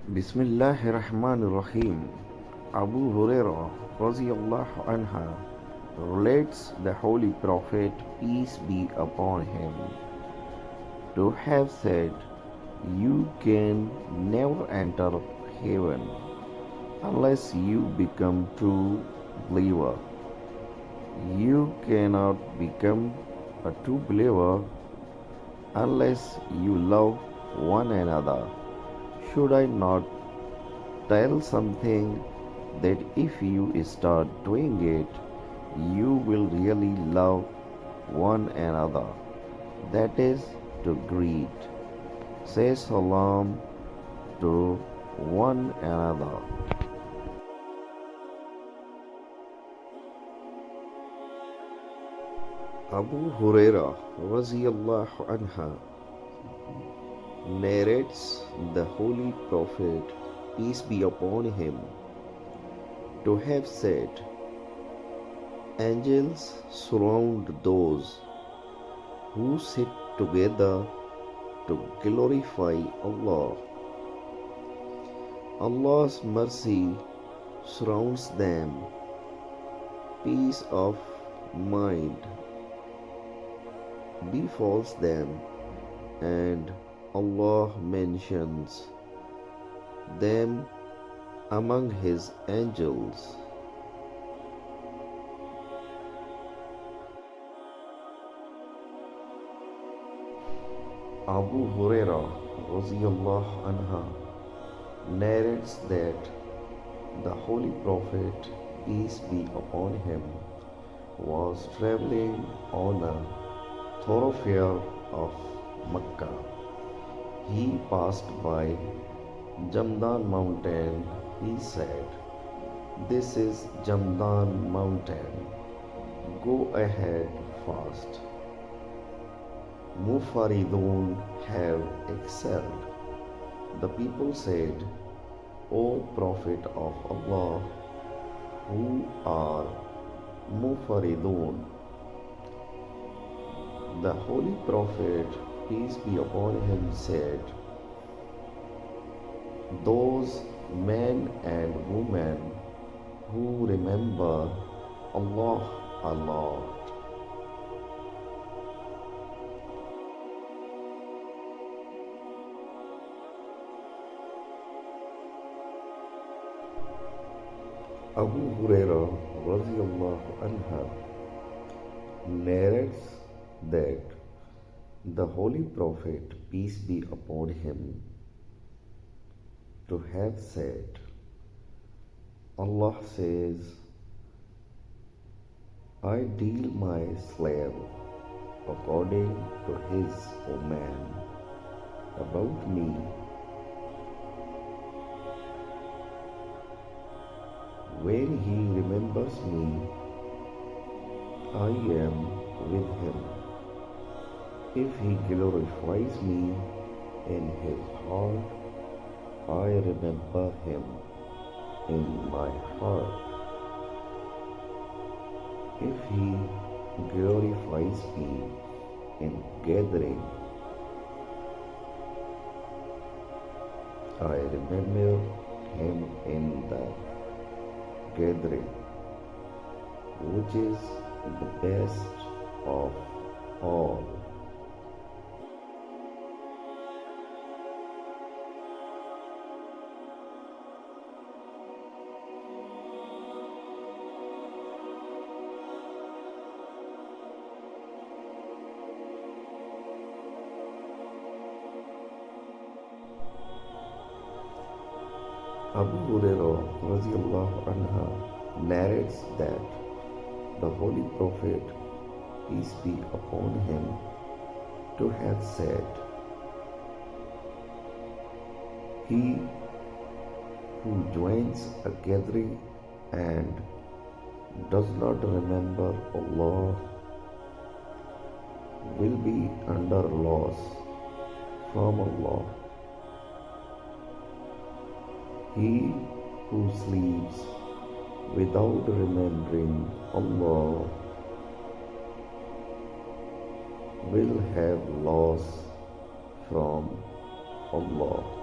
Bismillahirrahmanirrahim. Abu Hurairah radiyallahu anha relates the Holy Prophet, peace be upon him, to have said, "You can never enter heaven unless you become true believer. You cannot become a true believer unless you love one another. Should I not tell something that if you start doing it, you will really love one another? That is to greet, say salam to one another." Abu Hurairah radiyallahu anha narrates the Holy Prophet, peace be upon him, to have said, "Angels surround those who sit together to glorify Allah. Allah's mercy surrounds them, peace of mind befalls them, and Allah mentions them among His angels." Abu Hurairah radiyallahu anha narrates that the Holy Prophet, peace be upon him, was traveling on a thoroughfare of Mecca. He passed by Jamdan mountain. He said, "This is Jamdan mountain. Go ahead fast. Mufaridun have excelled." The people said, "O Prophet of Allah, who are Mufaridun?" The Holy Prophet, peace be upon him, said, "Those men and women who remember Allah a lot." Abu Hurairah radiyallahu anha narrates that the Holy Prophet, peace be upon him, to have said, Allah says, "I deal my slave according to his command about me. When he remembers me, I am with him. If he glorifies me in his heart, I remember him in my heart. If he glorifies me in gathering, I remember him in the gathering, which is the best of all." Abu Hurairah radiyallahu anha narrates that the Holy Prophet, peace be upon him, to have said, "He who joins a gathering and does not remember Allah will be under loss from Allah. He who sleeps without remembering Allah will have loss from Allah."